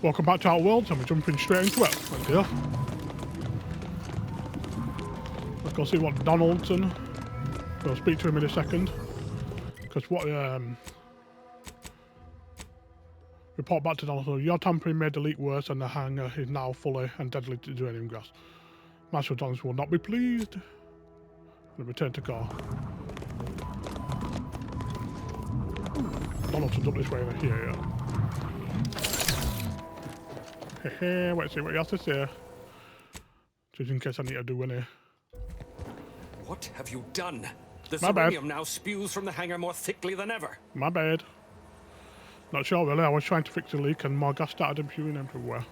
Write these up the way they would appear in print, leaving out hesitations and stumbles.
Welcome back to our world, and we're jumping straight into it. Let's go. Let's go see what Donaldson. We'll speak to him in a second. Because what report back to Donaldson. Your tampering made the leak worse, and the hangar is now fully and deadly to uranium gas. Master Donaldson will not be pleased. And return to car. Donaldson's up this way in here, yeah. Hehe, let's see what he has to say. Just in case I need to do any. What have you done? The My bad. uranium now spews from the hangar more thickly than ever. My bad. Not sure really, I was trying to fix the leak and more gas started spewing everywhere.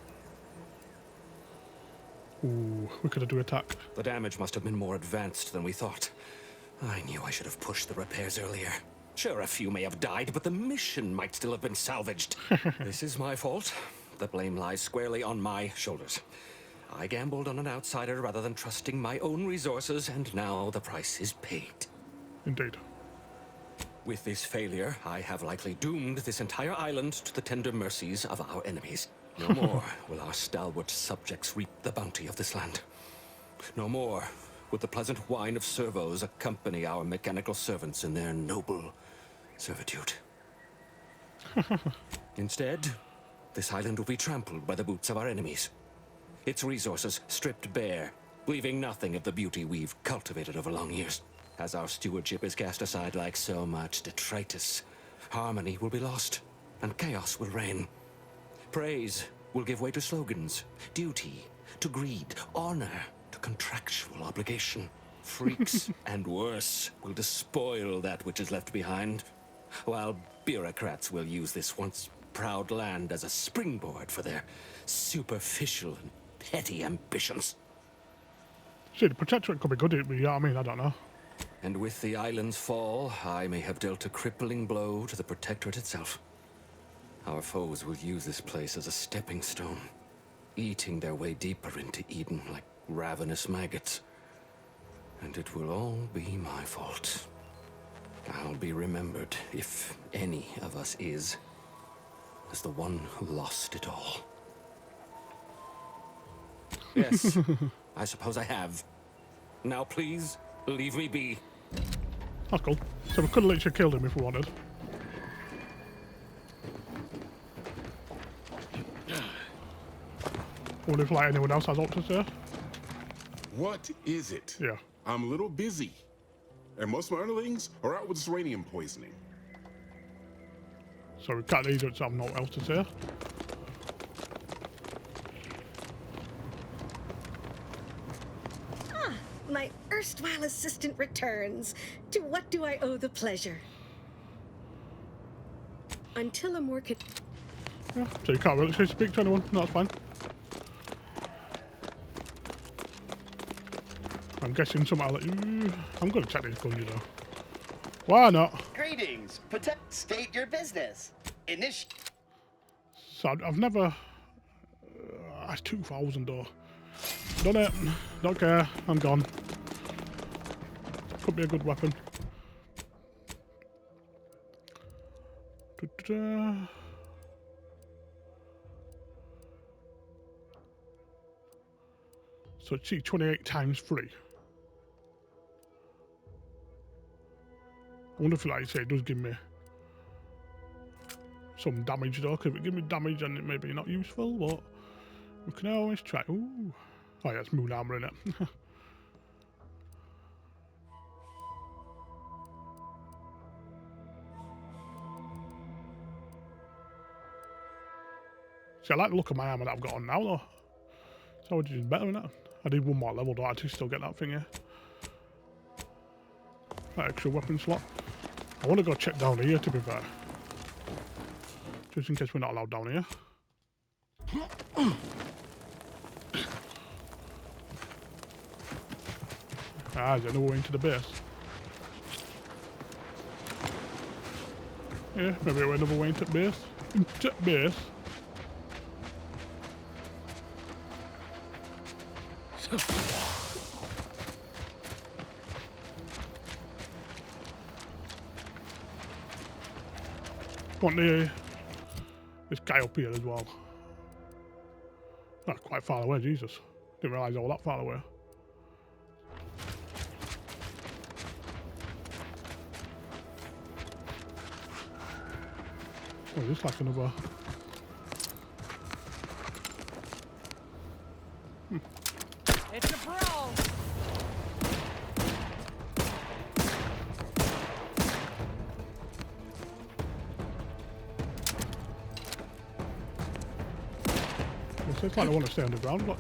Ooh, we could have do attack. The damage must have been more advanced than we thought. I knew I should have pushed the repairs earlier. Sure, a few may have died, but the mission might still have been salvaged. This is my fault. The blame lies squarely on my shoulders. I gambled on an outsider rather than trusting my own resources, and now the price is paid. Indeed. With this failure, I have likely doomed this entire island to the tender mercies of our enemies. No more will our stalwart subjects reap the bounty of this land. No more would the pleasant whine of servos accompany our mechanical servants in their noble servitude. Instead, this island will be trampled by the boots of our enemies. Its resources stripped bare, leaving nothing of the beauty we've cultivated over long years. As our stewardship is cast aside like so much detritus, harmony will be lost, and chaos will reign. Praise will give way to slogans, duty to greed, honor to contractual obligation. Freaks and worse will despoil that which is left behind, while bureaucrats will use this once proud land as a springboard for their superficial and petty ambitions. See, the protectorate could be good, you know what I mean? I don't know. And with the island's fall, I may have dealt a crippling blow to the protectorate itself. Our foes will use this place as a stepping stone, eating their way deeper into Eden like ravenous maggots. And it will all be my fault. I'll be remembered, if any of us is, as the one who lost it all. Yes, I suppose I have. Now please, leave me be. That's cool. So we could have literally killed him if we wanted. I wonder if like anyone else has up to say. What is it? Yeah. I'm a little busy. And most of my underlings are out with this uranium poisoning. So we can't either have no else to say. Ah, my erstwhile assistant returns. To what do I owe the pleasure? Until a more Yeah. So you can't really speak to anyone. No, that's fine. I'm guessing somehow let you. I'm going to check these guns, you know. Why not? Greetings. State your business. So I've never. That's 2,000 though. Done it. Don't care. I'm gone. Could be a good weapon. Da-da-da. So it's 28 times 3. I wonder if, like you say, it does give me some damage though. Because if it gives me damage, then it may be not useful, but we can always try. Ooh. Oh yeah, it's moon armor in it. See, I like the look of my armor that I've got on now though. So it's just better than that. I need one more level though, I still get that thing, yeah. That extra weapon slot. I want to go check down here to be fair. Just in case we're not allowed down here. Ah, is there no way into the base? Yeah, maybe another way into the base. Into the base. Want this guy up here as well. That's quite far away, Jesus. Didn't realise they were that far away. Oh, this like another... It's a brawl. It's like I want to stay underground, look.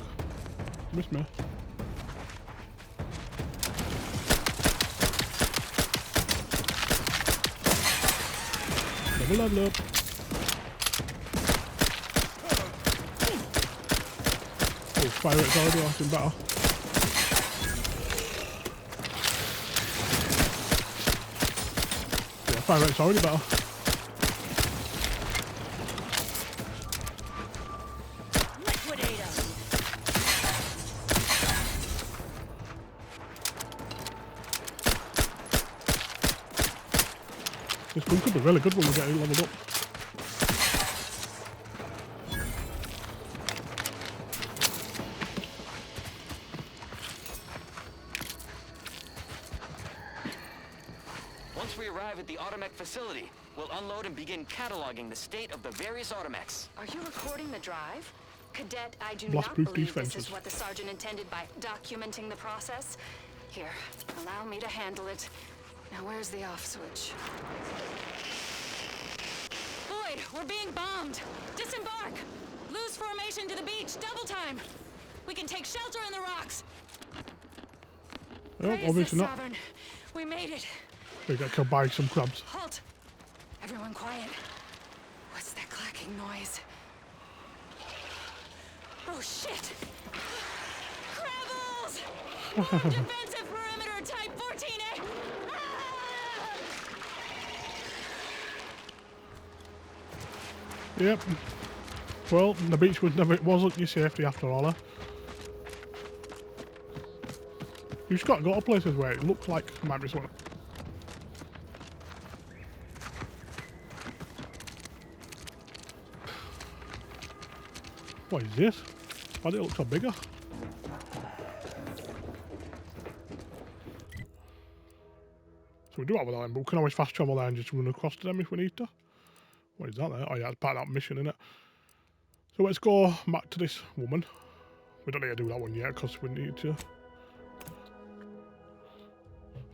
Miss me. Level up. Oh, fire rate's already acting better. Yeah, fire rate's already better. This one could be really good when we get it leveled up. Once we arrive at the Automech facility, we'll unload and begin cataloging the state of the various Automechs. Are you recording the drive? Cadet, I do Blast not proof believe these this fences. is what the sergeant intended by documenting the process. Here, allow me to handle it. Now where's the off switch? Boyd, we're being bombed. Disembark. Lose formation to the beach. Double time. We can take shelter in the rocks. Oh, Praise the obviously not. Sovereign. We made it. We got killed by some crabs. Halt. Everyone quiet. What's that clacking noise? Oh shit! Crabbles! Defensive perimeter type 14A! Ah! Yep. Well, the beach was never, it wasn't your safety after all, huh? You've just got to go to places where it looks like there might be someone. What is this? Why do it look so bigger? So we do have a line, but we can always fast travel there and just run across to them if we need to. What is that there? Oh yeah, it's part of that mission, innit? So let's go back to this woman. We don't need to do that one yet because we need to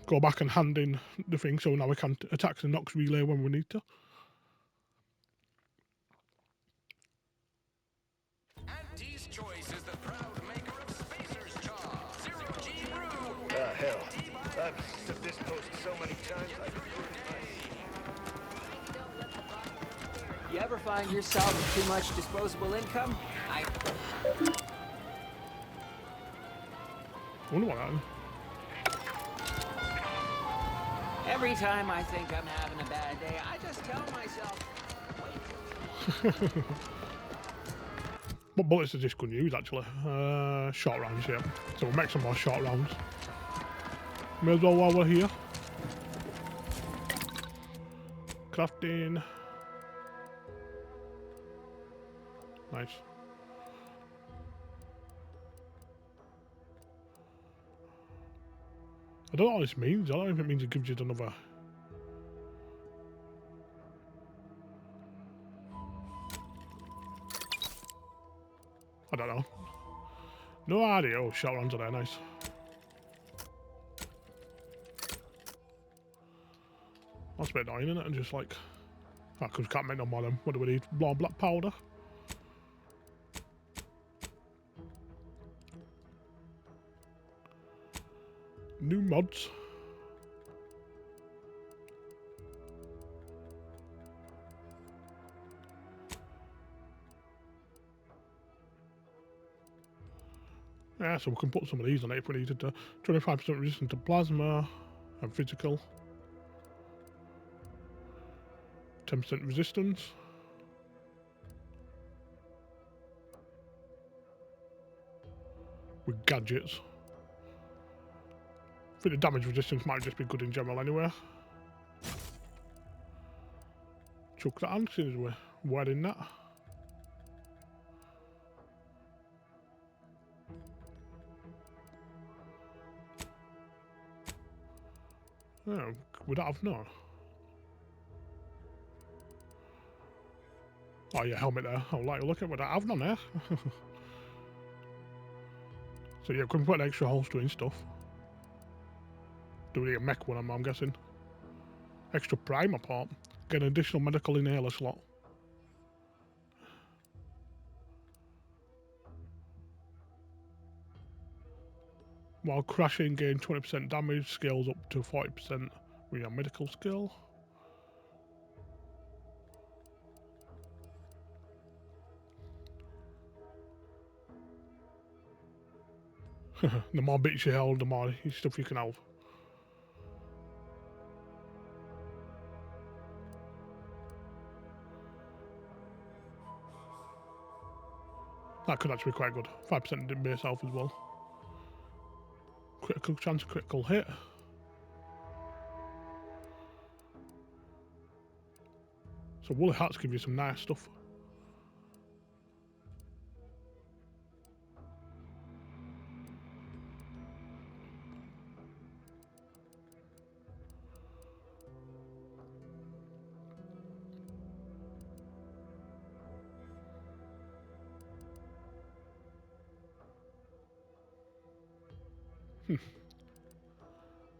go back and hand in the thing so now we can attack the Nox relay when we need to. Auntie's Choice is the proud maker of Spacer's Jaw. Zero G Brew. Hell. I've stood this post so many times. You ever find yourself with too much disposable income? I wonder what happened. Every time I think I'm having a bad day, I just tell myself... What bullets is this gun use actually? Short rounds, yeah. So we'll make some more short rounds. May as well while we're here. Crafting. Nice. I don't know what this means. I don't know if it means it gives you another. I don't know. No idea. Oh, short rounds are there. Nice. That's a bit annoying, isn't it? And just like, because we can't make no more of them. What do we need? Black powder. New mods. Yeah, so we can put some of these on it if we needed to. 25% resistant to plasma and physical. 10% resistance. With gadgets. I think the damage resistance might just be good in general anyway. Chuck that on, since we're wearing that. Oh, we don't have no. Oh yeah, helmet there. I'll like look at what I have none there. So yeah, can we put an extra holster and stuff? Do we need a mech one, I'm guessing. Extra primer part. Get an additional medical inhaler slot. While crashing, gain 20% damage, scales up to 40% with your medical skill. The more bits you hold, the more stuff you can have. That could actually be quite good. 5% base health as well. Critical chance, critical hit. So woolly hats give you some nice stuff.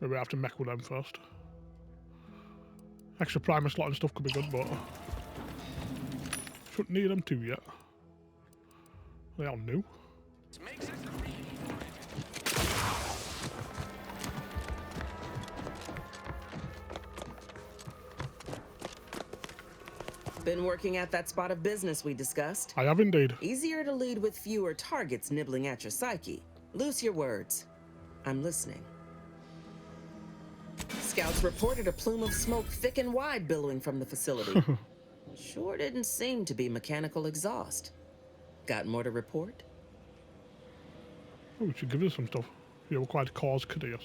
Maybe I have to mech with them first. Extra primer slot and stuff could be good, but shouldn't need them too yet. They are new. Been working at that spot of business we discussed. I have indeed. Easier to lead with fewer targets nibbling at your psyche. Loose your words. I'm listening. Scouts reported a plume of smoke thick and wide billowing from the facility. Sure didn't seem to be mechanical exhaust. Got more to report? Oh, we should give us some stuff. You required cause chaos.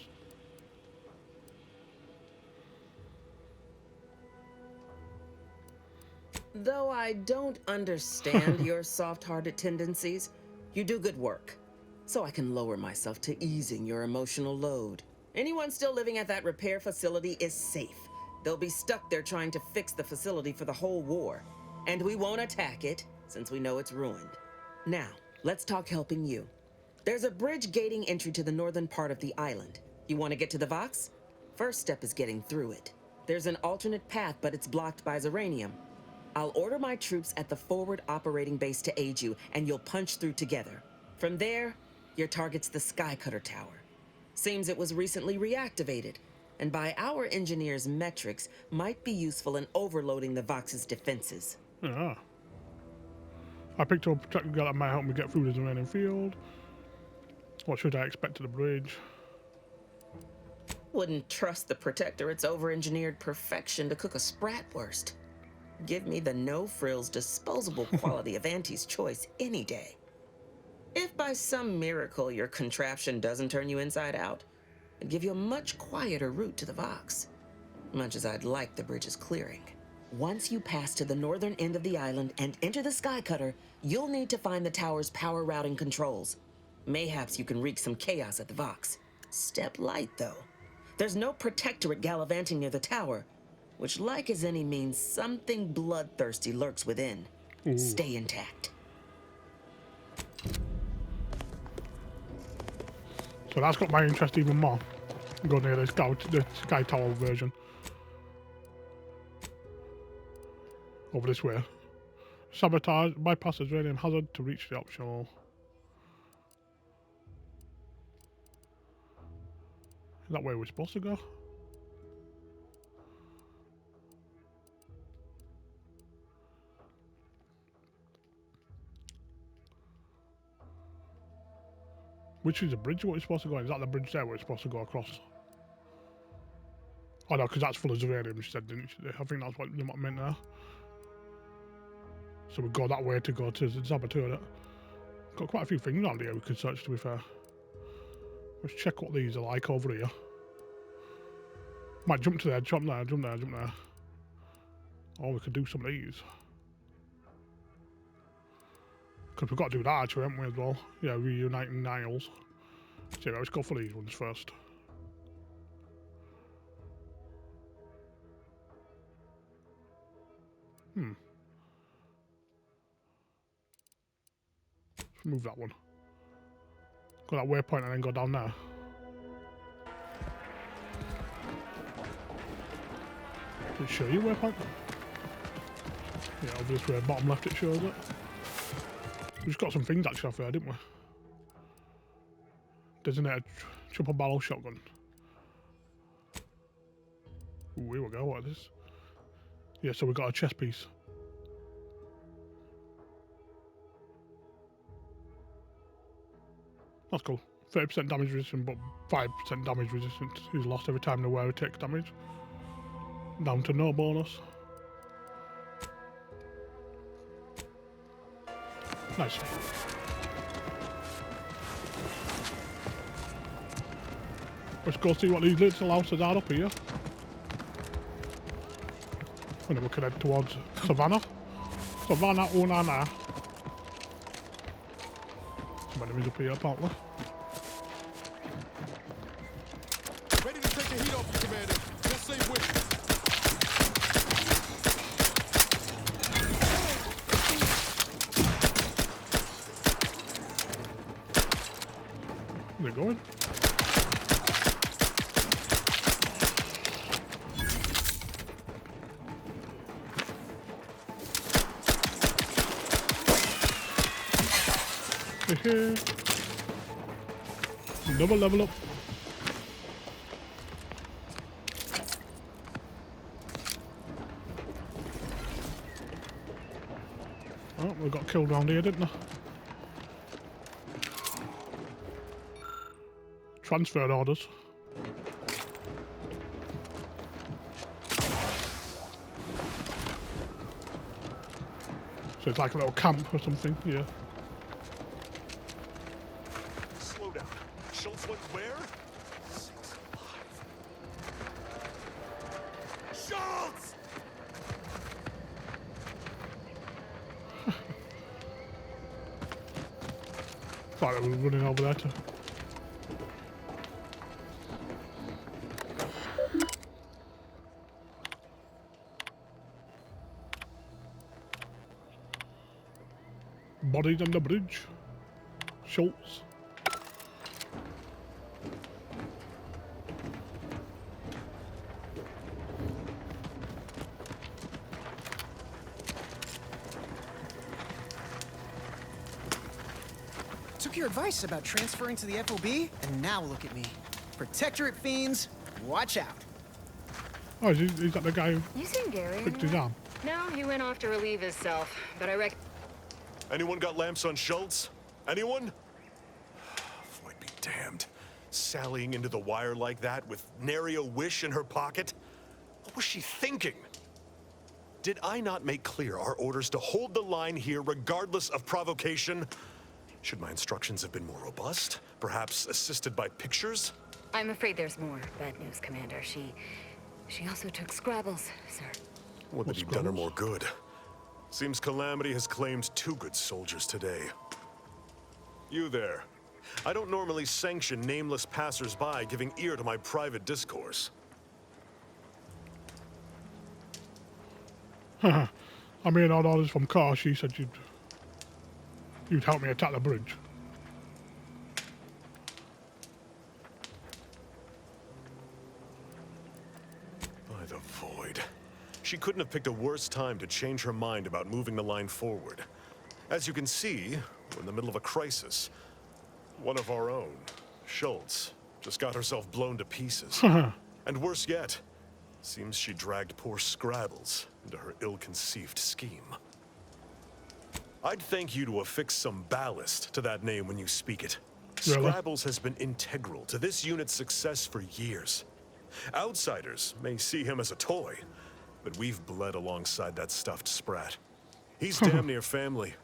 Though I don't understand your soft-hearted tendencies, you do good work. So I can lower myself to easing your emotional load. Anyone still living at that repair facility is safe. They'll be stuck there trying to fix the facility for the whole war. And we won't attack it, since we know it's ruined. Now, let's talk helping you. There's a bridge gating entry to the northern part of the island. You want to get to the Vox? First step is getting through it. There's an alternate path, but it's blocked by Zeranium. I'll order my troops at the forward operating base to aid you, and you'll punch through together. From there, your target's the Skycutter Tower. Seems it was recently reactivated, and by our engineers' metrics, might be useful in overloading the Vox's defenses. Yeah. I picked up a protector guy that might help me get through the remaining field. What should I expect at the bridge? Wouldn't trust the Protectorate's over-engineered perfection to cook a spratwurst. Give me the no-frills, disposable quality of Auntie's choice any day. If by some miracle your contraption doesn't turn you inside out, it'd give you a much quieter route to the Vox. Much as I'd like the bridge's clearing. Once you pass to the northern end of the island and enter the Skycutter, you'll need to find the tower's power routing controls. Mayhaps you can wreak some chaos at the Vox. Step light, though. There's no Protectorate gallivanting near the tower, which, like as any, means something bloodthirsty lurks within. Ooh. Stay intact. So that's got my interest even more. Go near the Sky Tower version. Over this way. Sabotage, bypasses radium hazard to reach the optional. Is that where we're supposed to go? Which is the bridge what we're supposed to go on? Is that the bridge there we're supposed to go across? Oh no, because that's full of Zeranium, she said, didn't she? I think that's what they meant there. So we go that way to go to the Saboteur. Got quite a few things around here we could search, to be fair. Let's check what these are like over here. Might jump to there, jump there, jump there, jump there. Or we could do some of these. Because we've got to do that actually, haven't we, as well? Yeah, reuniting Niles. So yeah, let's go for these ones first. Let's move that one. Go that waypoint and then go down there. Does it show you waypoint? Yeah, obviously bottom left it shows it. We just got some things actually off there, didn't we? Designated triple barrel shotgun. Ooh, here we go, what is this? Yeah, so we got a chest piece. That's cool. 30% damage resistance, but 5% damage resistance is lost every time the wearer takes damage. Down to no bonus. Nice. Let's go see what these little houses are up here. And then we can head towards Savannah. Savannah, Onana. Some enemies up here, apparently. Ready to take the heat off, Commander. Just say which. Where's it going? Double level up. Oh, we got killed round here, didn't I? Transfer orders. So it's like a little camp or something, yeah. Slow down. Schultz went where? Schultz! Thought I was running over there too. Bodies on the bridge. Schultz. Took your advice about transferring to the FOB, and now look at me. Protectorate fiends, watch out. Oh, is that the guy who You seen Gary? fixed his arm? No, he went off to relieve himself, but I reckon. Anyone got lamps on Schultz? Anyone? Floyd be damned. Sallying into the wire like that with nary a wish in her pocket? What was she thinking? Did I not make clear our orders to hold the line here regardless of provocation? Should my instructions have been more robust? Perhaps assisted by pictures? I'm afraid there's more bad news, Commander. She also took Scrabbles, sir. Would that he'd done her more good. Seems Calamity has claimed 2 good soldiers today. You there. I don't normally sanction nameless passers-by giving ear to my private discourse. I mean, all orders from Car, she said you'd help me attack the bridge. By the void. She couldn't have picked a worse time to change her mind about moving the line forward. As you can see, we're in the middle of a crisis. One of our own, Schultz, just got herself blown to pieces. And worse yet, seems she dragged poor Scrabbles into her ill-conceived scheme. I'd thank you to affix some ballast to that name when you speak it. Really? Scrabbles has been integral to this unit's success for years. Outsiders may see him as a toy, but we've bled alongside that stuffed sprat. He's damn near family.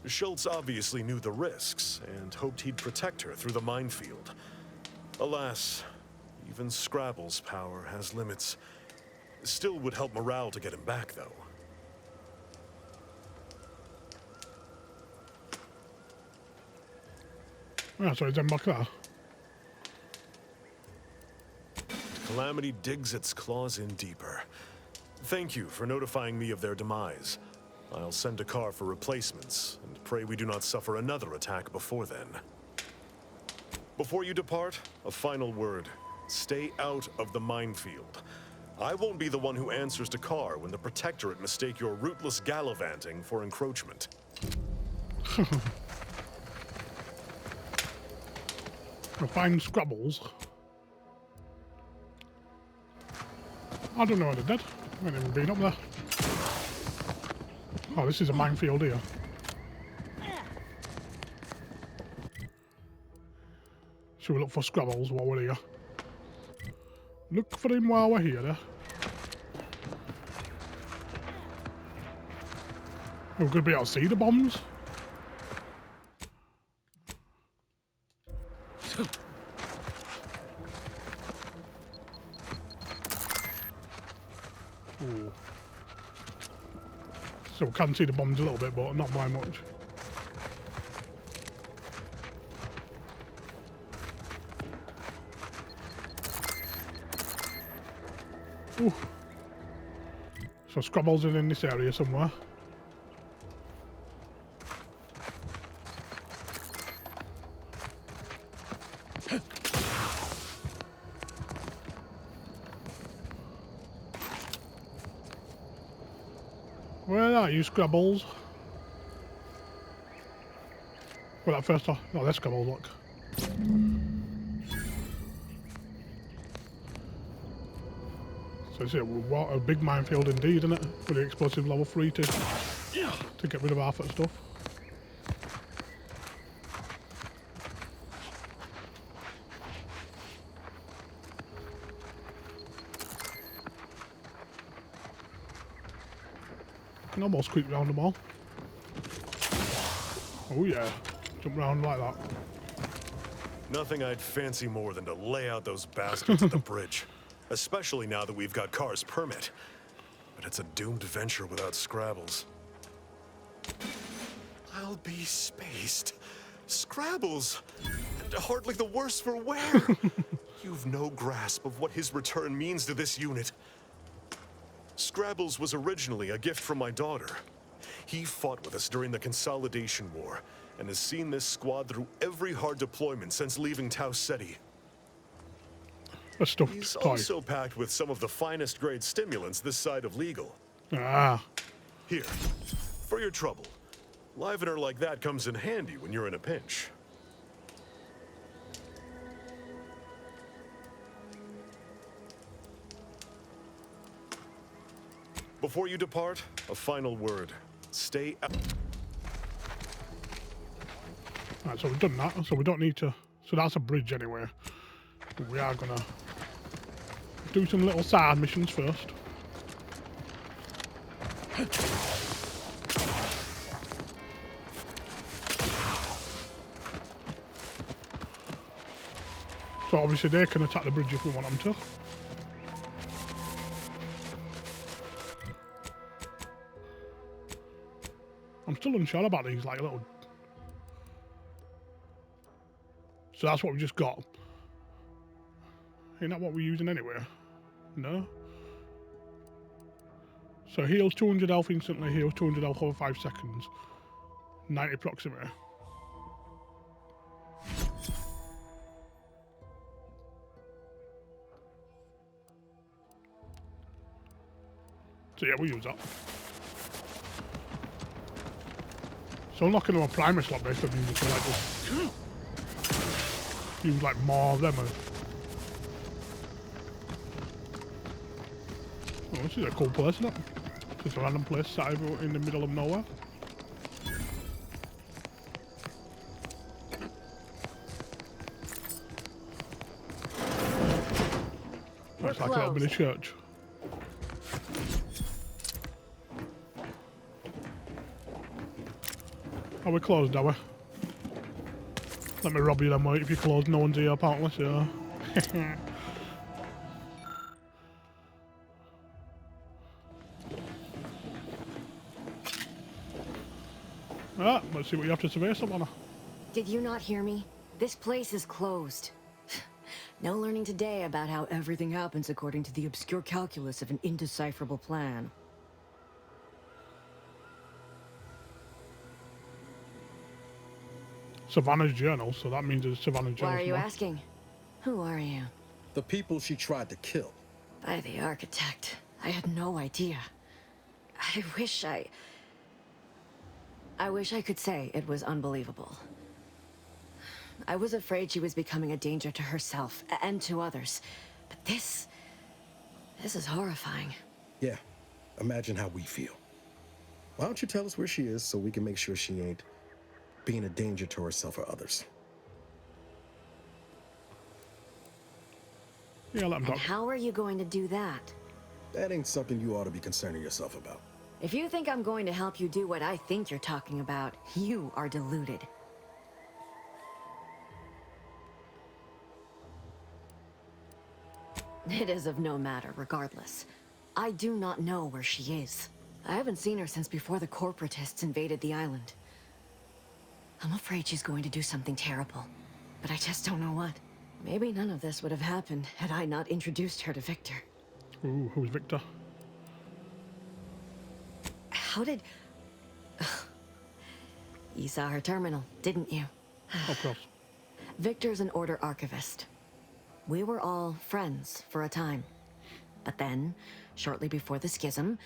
Schultz obviously knew the risks and hoped he'd protect her through the minefield. Alas, even Scrabble's power has limits. Still would help morale to get him back, though. Yeah, so he's in back there. Calamity digs its claws in deeper. Thank you for notifying me of their demise. I'll send a car for replacements, and pray we do not suffer another attack before then. Before you depart, a final word. Stay out of the minefield. I won't be the one who answers to Carr when the Protectorate mistake your rootless gallivanting for encroachment. I find Scrabbles. I don't know what I did. I haven't even been up there. Oh, this is a minefield here. Should we look for Scrabbles while we're here? Look for him while we're here. We're going to be able to see the bombs. Ooh. So we can see the bombs a little bit, but not by much. Ooh. So Scrabbles are in this area somewhere. Where are you, Scrabbles? Well, that first off. No, there's Scrabbles, look. So it's a big minefield indeed, isn't it? For the explosive level 3 to get rid of half that stuff. I can almost creep round them all. Oh yeah, jump round like that. Nothing I'd fancy more than to lay out those bastards at the bridge. Especially now that we've got Carr's permit. But it's a doomed venture without Scrabbles. I'll be spaced. Scrabbles! And hardly the worse for wear! You've no grasp of what his return means to this unit. Scrabbles was originally a gift from my daughter. He fought with us during the Consolidation War, and has seen this squad through every hard deployment since leaving Tau Ceti. He's also packed with some of the finest grade stimulants this side of legal. Ah. Here, for your trouble. Livener like that comes in handy when you're in a pinch. Before you depart, a final word. Stay out. Right, so we've done that, so we don't need to... So that's a bridge anyway. But we are gonna do some little side missions first. So obviously they can attack the bridge if we want them to. I'm still unsure about these, like, little... So that's what we just got. Ain't that what we're using anyway? No? So heals 200 health instantly, heals 200 health over 5 seconds. 90 proximity. So yeah, we'll use that. So unlocking them a primer slot basically means you can like just use like more of them. Oh, this is a cool place, isn't it? Just a random place sat in the middle of nowhere. Looks like a little mini church. Are we closed, are we? Let me rob you then, mate, if you're closed. No one's here, apparently, so... Alright, let's see what you have to survey, Savannah. Did you not hear me? This place is closed. No learning today about how everything happens according to the obscure calculus of an indecipherable plan. Savannah's journal, so that means it's Savannah's journal. Why are you asking? Who are you? The people she tried to kill. By the architect. I had no idea. I wish I could say it was unbelievable. I was afraid she was becoming a danger to herself and to others. But this is horrifying. Yeah, imagine how we feel. Why don't you tell us where she is so we can make sure she ain't being a danger to herself or others? Yeah, let him talk. And how are you going to do that? That ain't something you ought to be concerning yourself about. If you think I'm going to help you do what I think you're talking about, you are deluded. It is of no matter, regardless. I do not know where she is. I haven't seen her since before the corporatists invaded the island. I'm afraid she's going to do something terrible, but I just don't know what. Maybe none of this would have happened had I not introduced her to Victor. Ooh, who's Victor? How did... You saw her terminal, didn't you? Of course. Victor's an Order archivist. We were all friends for a time. But then, shortly before the schism,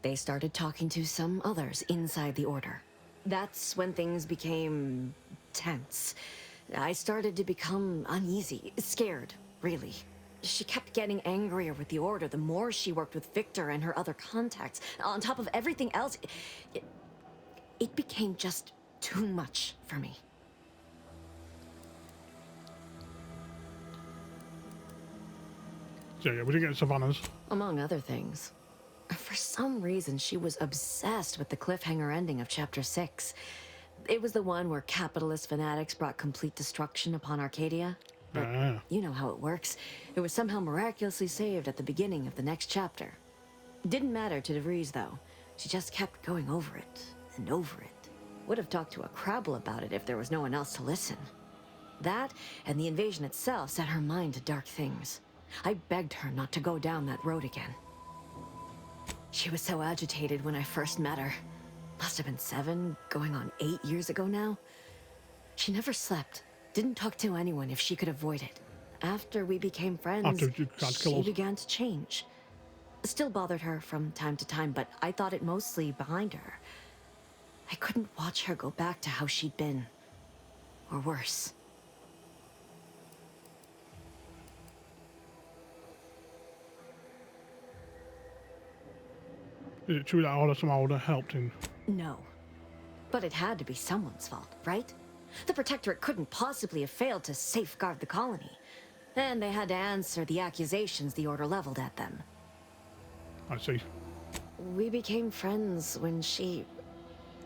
they started talking to some others inside the Order. That's when things became tense. I started to become uneasy, scared, really. She kept getting angrier with the Order the more she worked with Victor and her other contacts. On top of everything else, it became just too much for me. So yeah, we didn't get Savannah's. Among other things. For some reason, she was obsessed with the cliffhanger ending of Chapter 6. It was the one where capitalist fanatics brought complete destruction upon Arcadia. But you know how it works. It was somehow miraculously saved at the beginning of the next chapter. Didn't matter to DeVries, though. She just kept going over it and over it. Would have talked to a Crabble about it if there was no one else to listen. That and the invasion itself set her mind to dark things. I begged her not to go down that road again. She was so agitated when I first met her. Must have been 7, going on 8 years ago now. She never slept, didn't talk to anyone if she could avoid it. After we became friends, she began to change. Still bothered her from time to time, but I thought it mostly behind her. I couldn't watch her go back to how she'd been. Or worse. Is it true that Order somehow would have helped him? No. But it had to be someone's fault, right? The Protectorate couldn't possibly have failed to safeguard the colony. And they had to answer the accusations the Order leveled at them. I see. We became friends when she...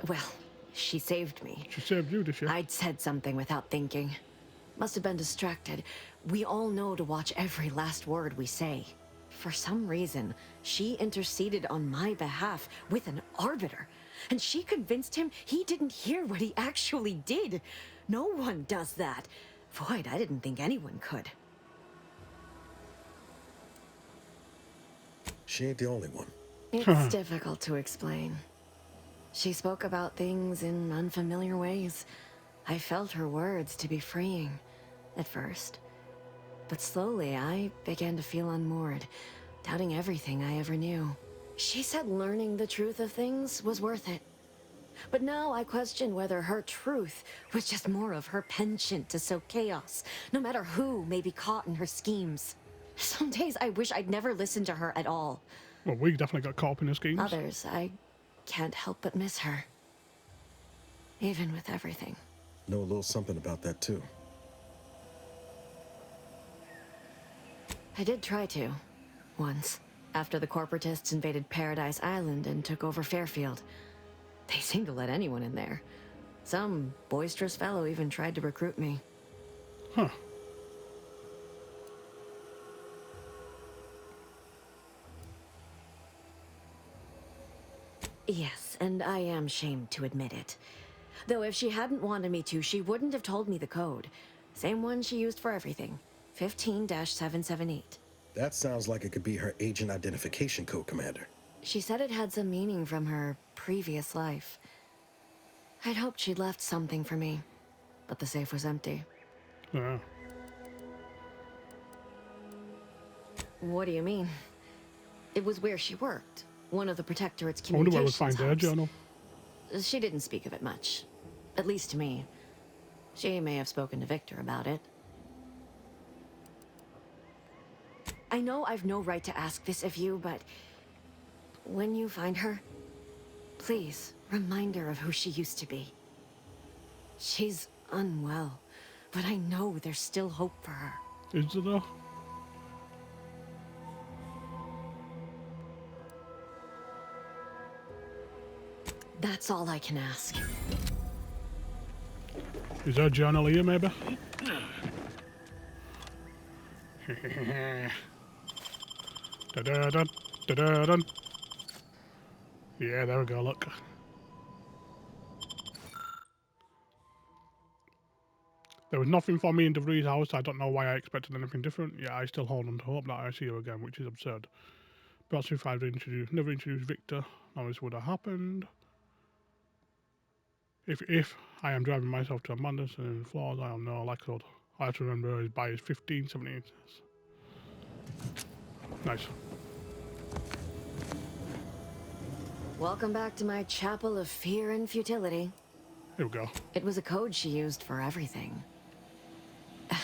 Well, she saved me. She saved you, did she? I'd said something without thinking. Must have been distracted. We all know to watch every last word we say. For some reason, she interceded on my behalf with an arbiter. And she convinced him he didn't hear what he actually did. No one does that. Void, I didn't think anyone could. She ain't the only one. It's difficult to explain. She spoke about things in unfamiliar ways. I felt her words to be freeing, at first. But slowly, I began to feel unmoored, doubting everything I ever knew. She said learning the truth of things was worth it. But now I question whether her truth was just more of her penchant to sow chaos, no matter who may be caught in her schemes. Some days I wish I'd never listened to her at all. Well, we definitely got caught up in her schemes. Others, I can't help but miss her. Even with everything. Know a little something about that, too. I did try to. Once. After the corporatists invaded Paradise Island and took over Fairfield. They seemed to let anyone in there. Some boisterous fellow even tried to recruit me. Huh. Yes, and I am shamed to admit it. Though if she hadn't wanted me to, she wouldn't have told me the code. Same one she used for everything. 15-778. That sounds like it could be her agent identification code, Commander. She said it had some meaning from her previous life. I'd hoped she'd left something for me, but the safe was empty. Yeah. What do you mean? It was where she worked. One of the Protectorate's I wonder where we communications find her journal. She didn't speak of it much. At least to me. She may have spoken to Victor about it. I know I've no right to ask this of you, but when you find her, please remind her of who she used to be. She's unwell, but I know there's still hope for her. Is there though? That's all I can ask. Is there a journal here, maybe? Da-da-dun, da-da-dun. Yeah, there we go, look. There was nothing for me in DeVries' house. I don't know why I expected anything different. Yeah, I still hold on to hope that I see her again, which is absurd. Perhaps if I'd never introduced Victor, none of this would have happened. If I am driving myself to Amanda's and flaws, I don't know, likelihood. I have to remember his by 15, 17. Nice. Welcome back to my chapel of fear and futility. Here we go. It was a code she used for everything.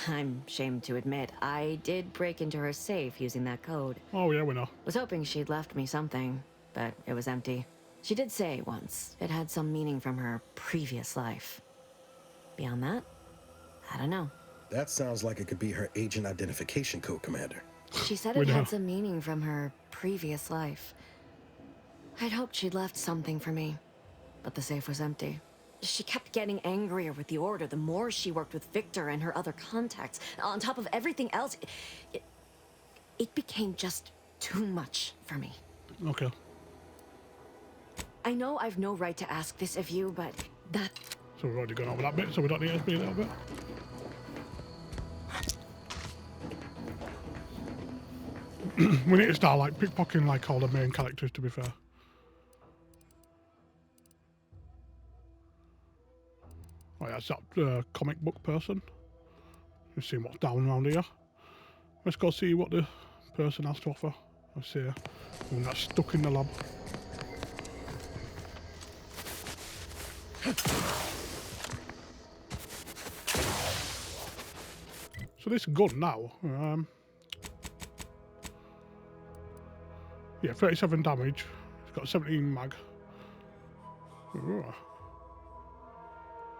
I'm ashamed to admit, I did break into her safe using that code. Oh yeah, we know. Was hoping she'd left me something, but it was empty. She did say once it had some meaning from her previous life. Beyond that, I don't know. That sounds like it could be her agent identification code, Commander. She said it had some meaning from her previous life. I'd hoped she'd left something for me, but the safe was empty. She kept getting angrier with the Order the more she worked with Victor and her other contacts. On top of everything else, it became just too much for me. Okay. I know I've no right to ask this of you, but that... So we've already gone over that bit, so we don't need to speed it a bit. We need to start like pickpocketing like all the main characters, to be fair. Oh yeah, it's that comic book person. Let's see what's down around here. Let's go see what the person has to offer. Let's see her. One that's stuck in the lab. So this gun now, yeah, 37 damage. It's got 17 mag. Ooh.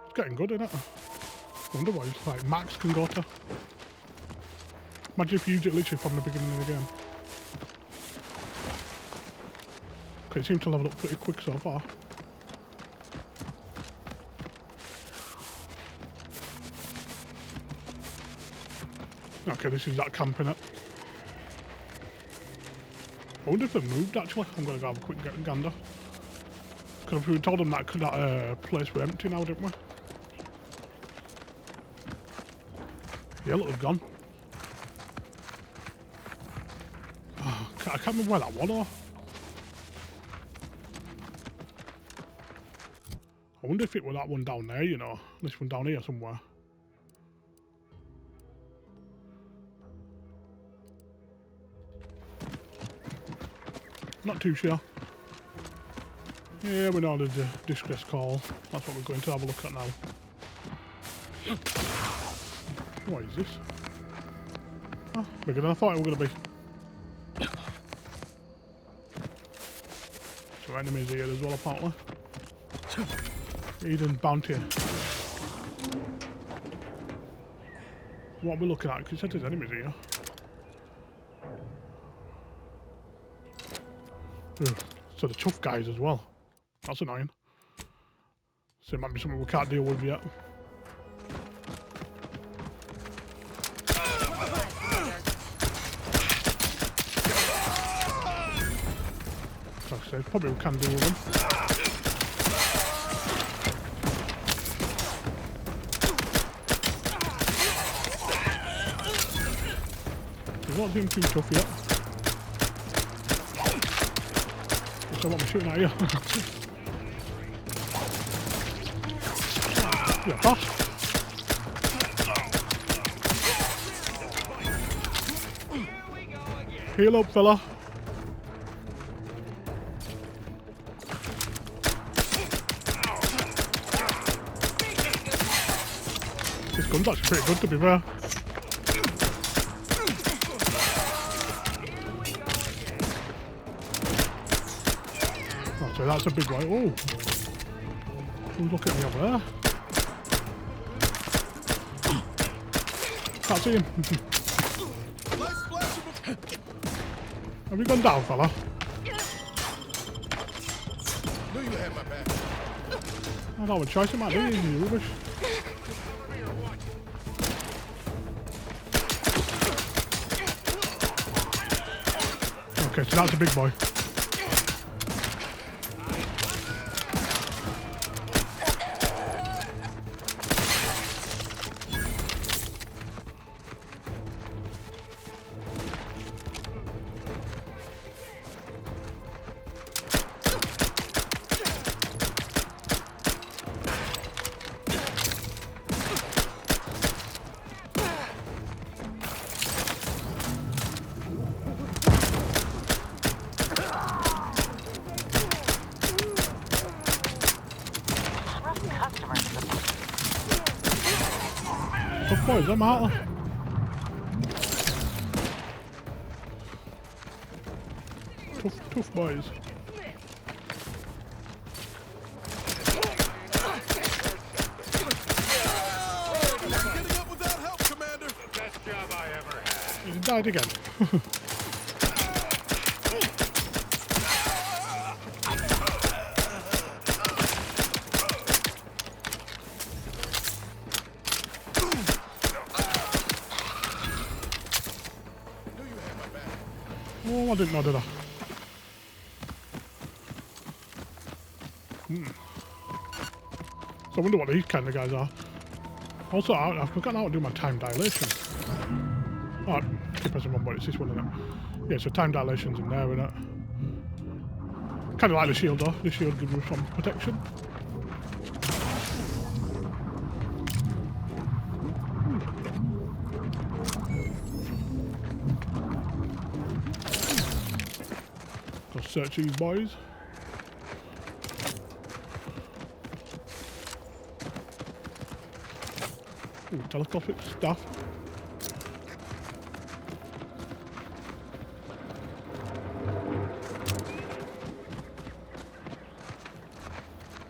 It's getting good, isn't it? I wonder what it's like max can go to. Imagine if you use it literally from the beginning of the game. Okay, it seems to level up pretty quick so far. Okay, this is that camp in it. I wonder if they've moved actually. I'm going to go have a quick gander. Because we told them that place was empty now, didn't we? Yeah, look, they've gone. Oh, I can't remember where that was though. I wonder if it was that one down there, you know. This one down here somewhere. Not too sure. Yeah, we know there's a distress call. That's what we're going to have a look at now. What is this? Oh, bigger than I thought it was going to be. So enemies here as well, apparently. Eden bounty. What are we looking at? Because it said there's enemies here. Ugh. So the tough guys as well. That's annoying. So it might be something we can't deal with yet. Like I said, probably we can deal with them. Does not seem too tough yet. That's what I'm shooting at you. Yeah, fast. Heal up, fella. This gun's actually pretty good, to be fair. Oh, so that's a big one. Oh, who's looking at me over there? Can't see him. Have you gone down, fella? Knew you had my back. I don't have a choice, it might be you rubbish. Okay, so that's a big boy. Tough boys, them out. Tough boys. Getting up without help, Commander. The best job I ever had. He died again. Oh, I didn't know, did I? So I wonder what these kind of guys are. Also, I've forgotten how to do my time dilation. Oh, keep pressing one, but it's this one, isn't it? Yeah, so time dilation's in there, isn't it? Kind of like the shield, though. The shield gives you some protection. Go search these boys. Ooh, telescopic stuff.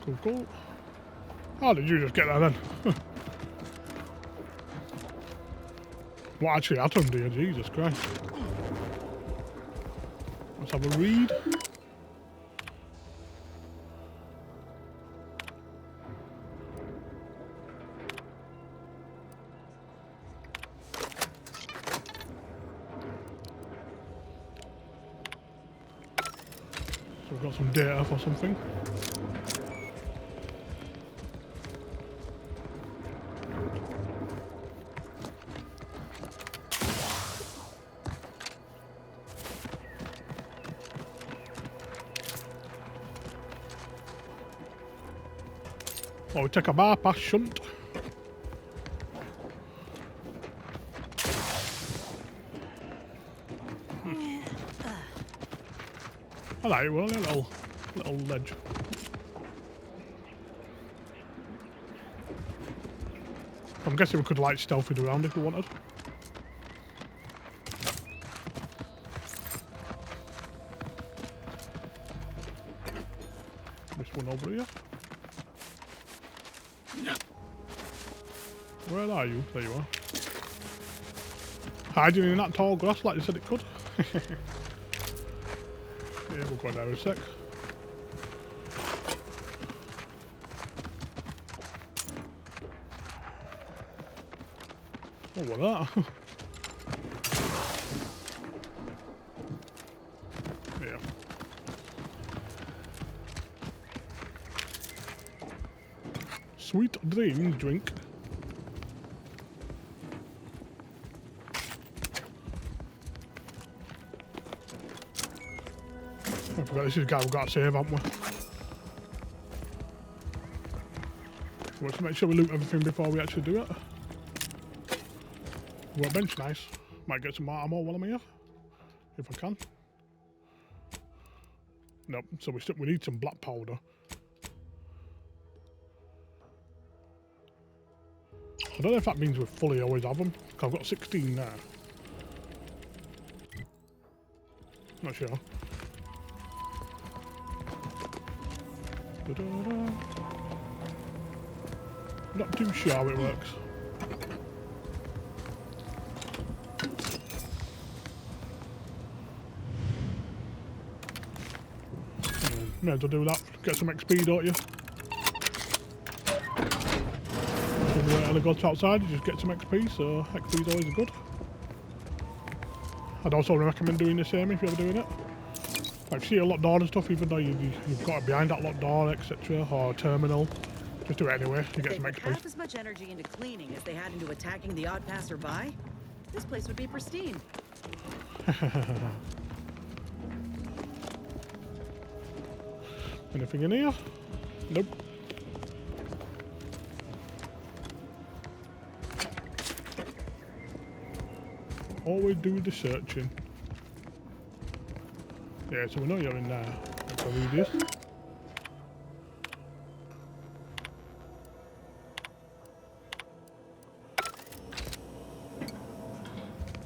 Cool, cool. How did you just get there then? What actually happened here? Jesus Christ. Let's have a read. So we've got some data for something. Oh, we take a bar past shunt. I like it, well, a little ledge. I'm guessing we could like stealth it around if we wanted. This one over here. Where are you? There you are. Hiding in that tall grass like they said it could. Yeah, we'll go in there in a sec. Oh, what that? Yeah. Sweet dreams drink. forget this is the guy we've got to save, haven't we? So let's make sure we loot everything before we actually do it. Workbench, nice. Might get some more ammo while I'm here. If I can. Nope, so we need some black powder. I don't know if that means we fully always have them. I've got 16 there. Not sure. Not too sure how it works. May as well do that. Get some XP, don't you? When you early go outside, you just get some XP, so XP is always good. I'd also recommend doing the same if you're doing it. Like, if you see a locked door and stuff, even though you've got it behind that locked door, etc., or terminal, just do it anyway. You get some XP. Half as much energy into cleaning as they had into attacking the odd passerby, this place would be pristine. Anything in here? Nope. Always do the searching. Yeah, so we know you're in there. Let's read this.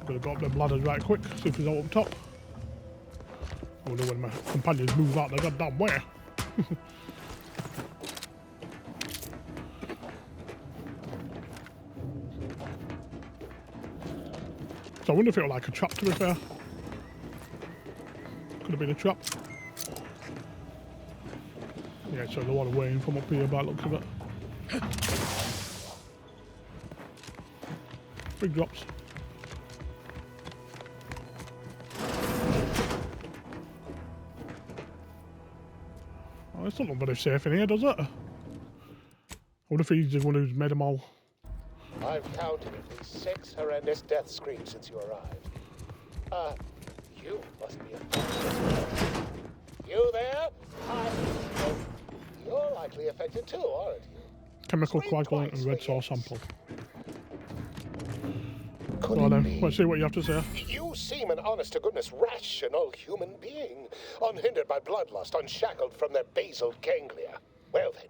Gotta go up them ladders right quick, see if he's out up top. I wonder when my companions move out the goddamn way. So I wonder if it was like a trap, to be fair. Could have been a trap. Yeah, so there's a lot of weighing from up here by the looks of it. Big drops. Oh, it's not very safe in here, does it? I wonder if he's the one who's made them all. I've counted at least 6 horrendous death screams since you arrived. You must be affected. You there? You're likely affected too, aren't you? Chemical coagulant and red sauce sample. Well then, let's see what you have to say. You seem an honest-to-goodness rational human being, unhindered by bloodlust, unshackled from their basal ganglia. Well then,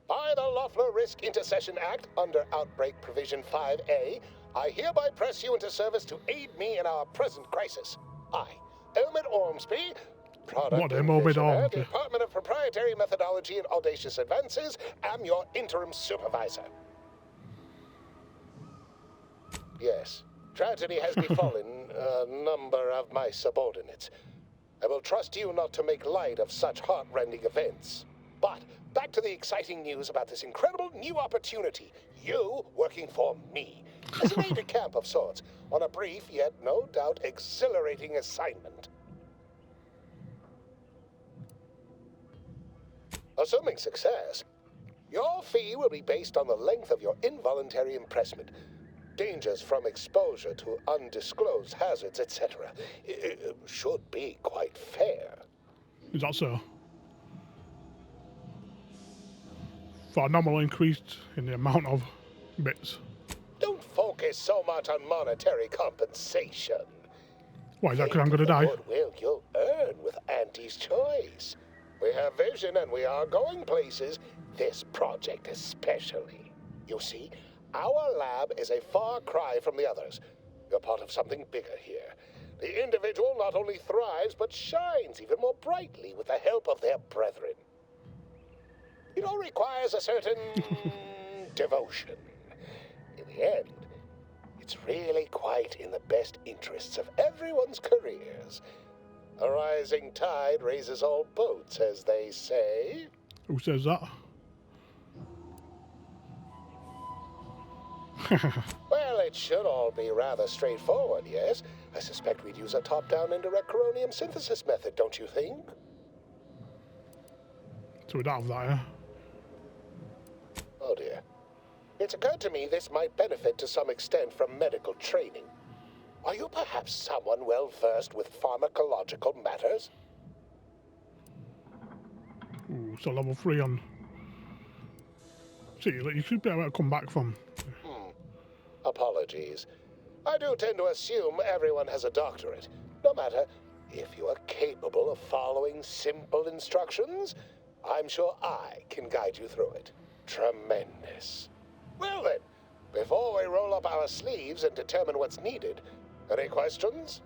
by the Loeffler Risk Intercession Act, under Outbreak Provision 5A, I hereby press you into service to aid me in our present crisis. I, Omid Ormsby, Product Envisioner, Department of Proprietary Methodology and Audacious Advances, am your interim supervisor. Yes, tragedy has befallen a number of my subordinates. I will trust you not to make light of such heart-rending events. But back to the exciting news about this incredible new opportunity. You working for me, as an aide-de-camp of sorts, on a brief yet no doubt exhilarating assignment. Assuming success, your fee will be based on the length of your involuntary impressment, dangers from exposure to undisclosed hazards, etc. It should be quite fair. Is that so? For a normal increase in the amount of bits. Don't focus so much on monetary compensation. Why is that because I'm going to die? Goodwill you'll earn with Auntie's choice. We have vision and we are going places, this project especially. You see, our lab is a far cry from the others. You're part of something bigger here. The individual not only thrives, but shines even more brightly with the help of their brethren. It all requires a certain devotion. In the end, it's really quite in the best interests of everyone's careers. A rising tide raises all boats, as they say. Who says that? Well, it should all be rather straightforward, yes? I suspect we'd use a top-down indirect coronium synthesis method, don't you think? So we don't have that, yeah? Oh dear. It's occurred to me this might benefit to some extent from medical training. Are you perhaps someone well-versed with pharmacological matters? Ooh, so level 3 on. See, you should be able to come back from. Apologies. I do tend to assume everyone has a doctorate. No matter, if you are capable of following simple instructions, I'm sure I can guide you through it. Tremendous. Well then, before we roll up our sleeves and determine what's needed, any questions?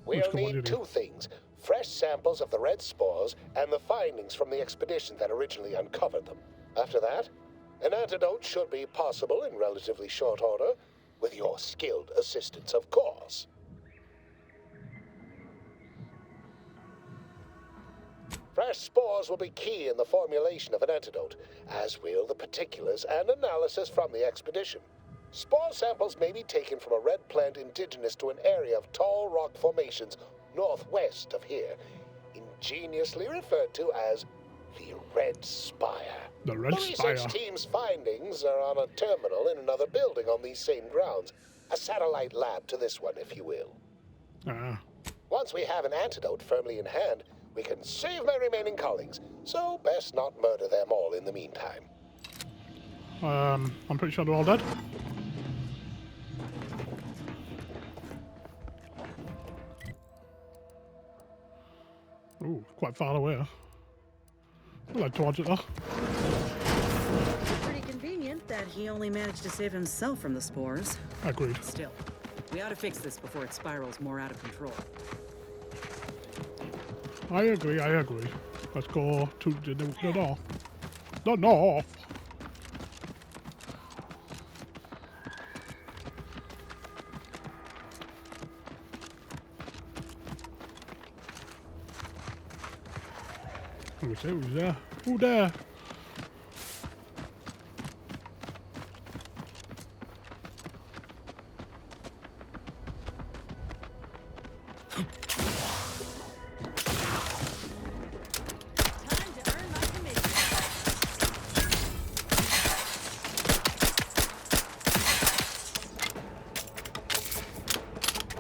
We'll need two things. Fresh samples of the red spores and the findings from the expedition that originally uncovered them. After that, an antidote should be possible in relatively short order, with your skilled assistance, of course. Fresh spores will be key in the formulation of an antidote, as will the particulars and analysis from the expedition. Spore samples may be taken from a red plant indigenous to an area of tall rock formations northwest of here, ingeniously referred to as the Red Spire. The Red Spire. Research team's findings are on a terminal in another building on these same grounds. A satellite lab to this one, if you will. Once we have an antidote firmly in hand, we can save my remaining colleagues, so best not murder them all in the meantime. I'm pretty sure they're all dead. Ooh, quite far away. We'll head towards it though. Pretty convenient that he only managed to save himself from the spores. Agreed. Still, we ought to fix this before it spirals more out of control. I agree. Let's go to the north. The north! Who's there? Who there?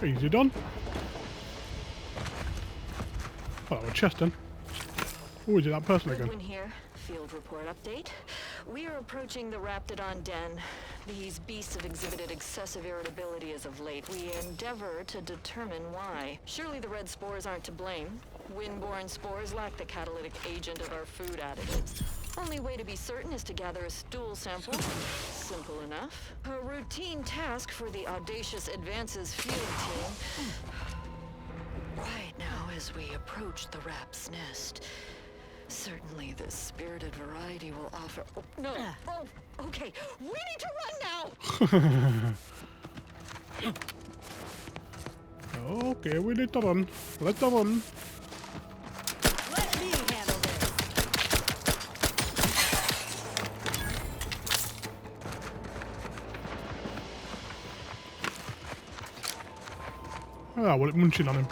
Easy done. Oh, a chest then. Oh, is it that person again? Goodwin here. Field report update. We are approaching the Raptidon den. These beasts have exhibited excessive irritability as of late. We endeavor to determine why. Surely the red spores aren't to blame. Wind-borne spores lack the catalytic agent of our food additives. Only way to be certain is to gather a stool sample. Simple enough. A routine task for the audacious Advances field team. Right now, as we approach the rap's nest, certainly the spirited variety will offer... Oh, no! Oh, okay. We need to run now! Okay, we need to run. Let's run. Let me handle this. Ah, well, it's munching on him.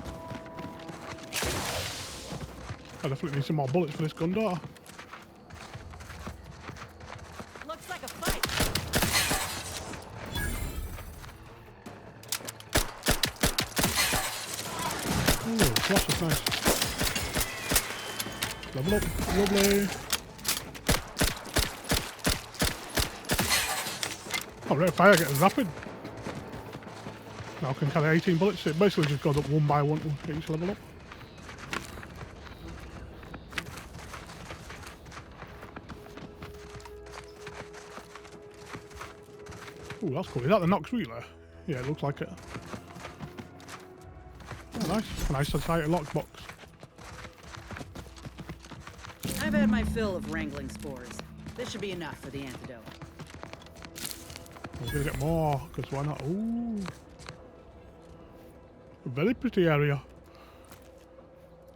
I definitely need some more bullets for this gun, don't I? Looks like a fight. Ooh, flash is nice. Level up, lovely. Oh, rate of fire getting rapid. Now I can carry 18 bullets. It basically just goes up one by one to each level up. Ooh, that's cool. Is that the Nox relay? Yeah, it looks like it. Oh, nice. A nice society lockbox. I've had my fill of wrangling spores. This should be enough for the antidote. We're gonna get more, because why not? Ooh. A very pretty area.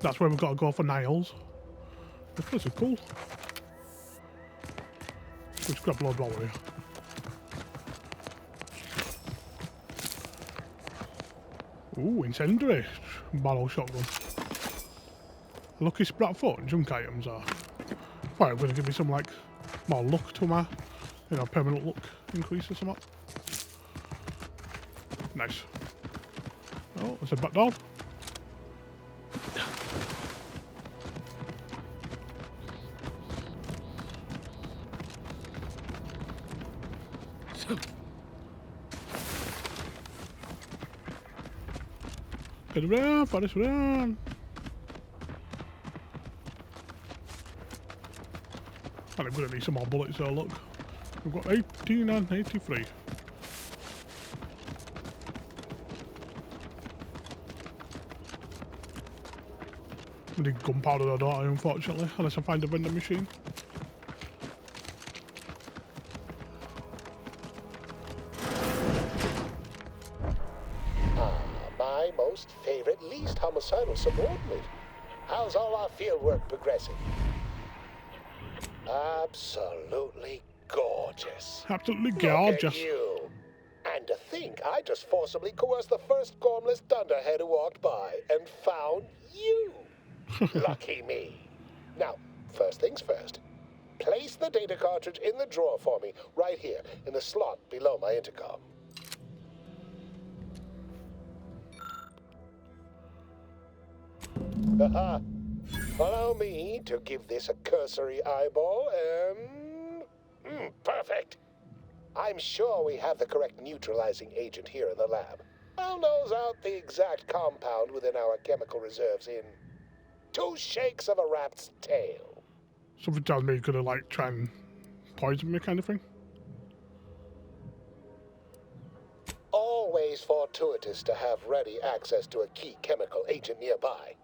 That's where we've got to go for Niles. This place is cool. Let's grab a load while we're here. Ooh, incendiary barrel shotgun. Lucky sprat foot and junk items are probably going to give me some like more luck to my, you know, permanent luck increase or something. Nice. Oh, there's a back door. Get around, Forrest, run! And I'm gonna need some more bullets though, look. We've got 18 and 83. I need gunpowder though, don't I, unfortunately, unless I find a vending machine. My most favorite, least homicidal subordinate. How's all our field work progressing? Absolutely gorgeous. Absolutely Look gorgeous. at you. And to think I just forcibly coerced the first gormless dunderhead who walked by and found you. Lucky me. Now, first things first. Place the data cartridge in the drawer for me, right here, in the slot below my intercom. Haha. Allow me to give this a cursory eyeball and... perfect. I'm sure we have the correct neutralizing agent here in the lab. I'll nose out the exact compound within our chemical reserves in 2 shakes of a rat's tail. Something tells me you're gonna like try and poison me kind of thing. Always fortuitous to have ready access to a key chemical agent nearby.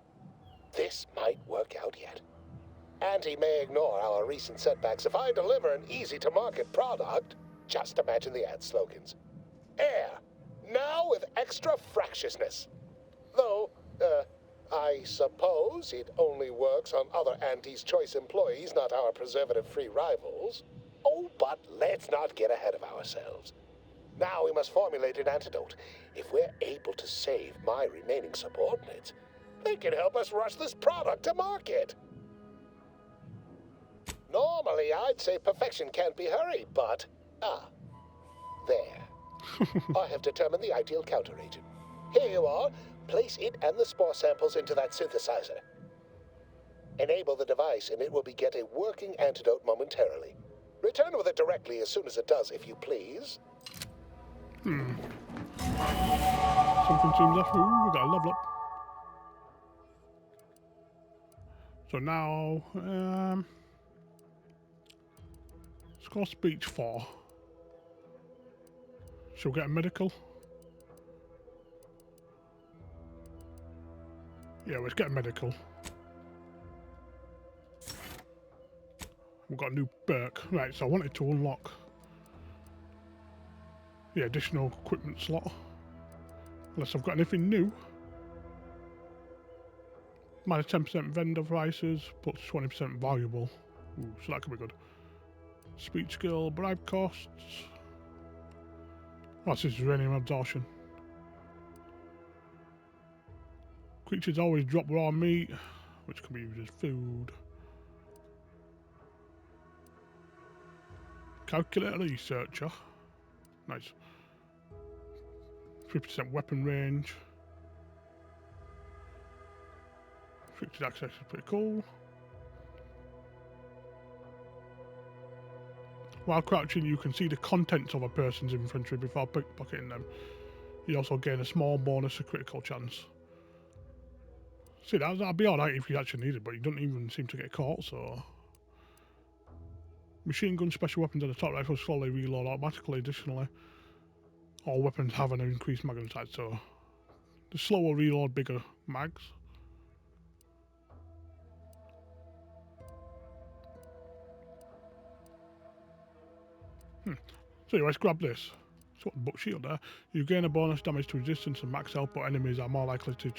This might work out yet. Auntie may ignore our recent setbacks if I deliver an easy-to-market product. Just imagine the ad slogans. Air, now with extra fractiousness. Though, I suppose it only works on other Auntie's Choice employees, not our preservative-free rivals. Oh, but let's not get ahead of ourselves. Now we must formulate an antidote. If we're able to save my remaining subordinates, they can help us rush this product to market. Normally, I'd say perfection can't be hurried, but... there. I have determined the ideal counteragent. Here you are. Place it and the spore samples into that synthesizer. Enable the device and it will begin a working antidote momentarily. Return with it directly as soon as it does, if you please. Something seems off. Ooh, we got a level up. So now, let's go speech 4. She'll get a medical. Yeah, let's get a medical. We've got a new perk. Right, so I wanted to unlock the additional equipment slot. Unless I've got anything new. Minus 10% vendor prices, plus 20% valuable. Ooh, so that could be good. Speech skill, bribe costs. Oh, this is uranium absorption. Creatures always drop raw meat, which can be used as food. Calculator researcher. Nice. 50% weapon range. Restricted access is pretty cool. While crouching, you can see the contents of a person's inventory before pickpocketing them. You also gain a small bonus to critical chance. See, that'd be alright if you actually need it, but you don't even seem to get caught, so... Machine gun special weapons at the top rifle slowly reload automatically. Additionally, all weapons have an increased magazine size, so the slower reload bigger mags. So let's grab this. So book shield there. You gain a bonus damage to resistance and max health, but enemies are more likely to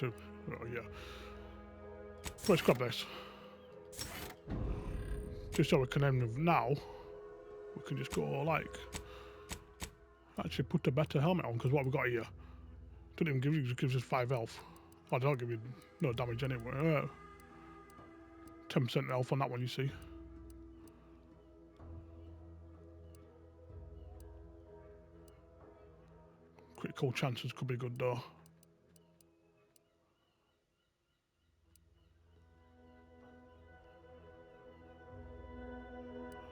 oh yeah. So let's grab this. Just so we can end with now. We can just go like actually put a better helmet on, because what we've got here doesn't even give you, just gives us 5 health. Oh, they don't give you no damage anyway. 10% health on that one, you see. Critical chances could be good though.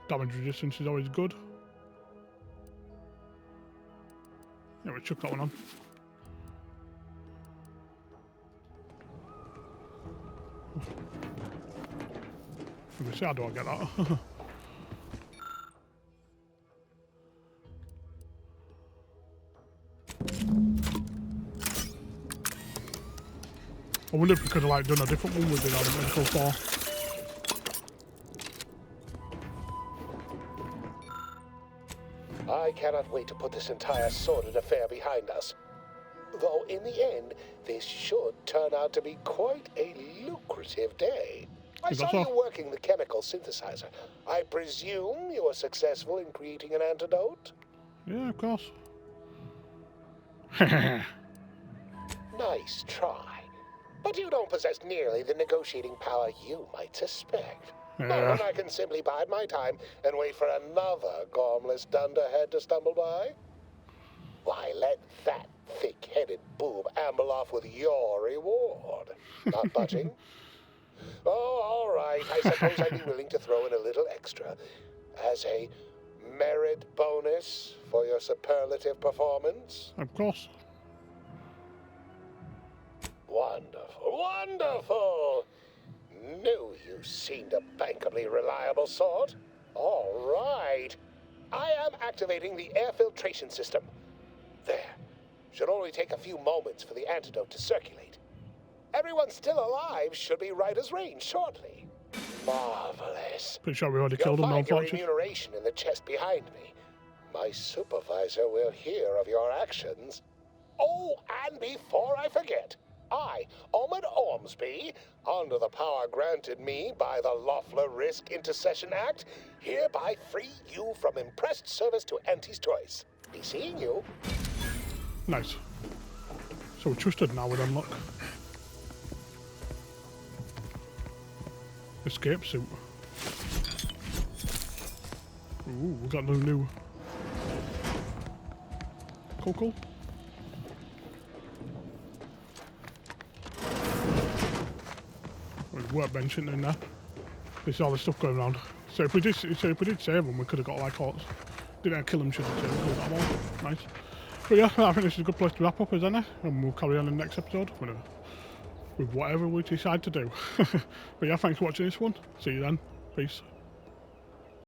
Damage resistance is always good. Anyway, chuck that one on. Let me see, how do I get that? I wonder if we could have like done a different one with it on Medical 4. I cannot wait to put this entire sordid affair behind us. Though in the end, this should turn out to be quite a lucrative day. I saw you working the chemical synthesizer. I presume you were successful in creating an antidote? Yeah, of course. Nice try. But you don't possess nearly the negotiating power you might suspect. Yeah. And I can simply bide my time and wait for another gormless dunderhead to stumble by. Why, let that thick-headed boob amble off with your reward. Not budging? Oh, all right. I suppose I'd be willing to throw in a little extra as a merit bonus for your superlative performance. Of course. Wonderful, wonderful! Knew you seemed a bankably reliable sort. All right. I am activating the air filtration system. There. Should only take a few moments for the antidote to circulate. Everyone still alive should be right as rain shortly. Marvelous. Pretty sure we already killed him, You'll find your unfortunately. remuneration in the chest behind me. My supervisor will hear of your actions. Oh, and before I forget, I, Omid Ormsby, under the power granted me by the Loeffler Risk Intercession Act, hereby free you from impressed service to Auntie's Choice. Be seeing you. Nice. So we're trusted now with unlock. Escape suit. Ooh, we got no new. Cool. There's workbench in there. This is all the stuff going around. So if we did save them, we could have got like lots. Didn't kill them, should have saved them. Got them all. Nice. But yeah, I think this is a good place to wrap up, isn't it? And we'll carry on in the next episode with whatever we decide to do. But yeah, thanks for watching this one. See you then. Peace.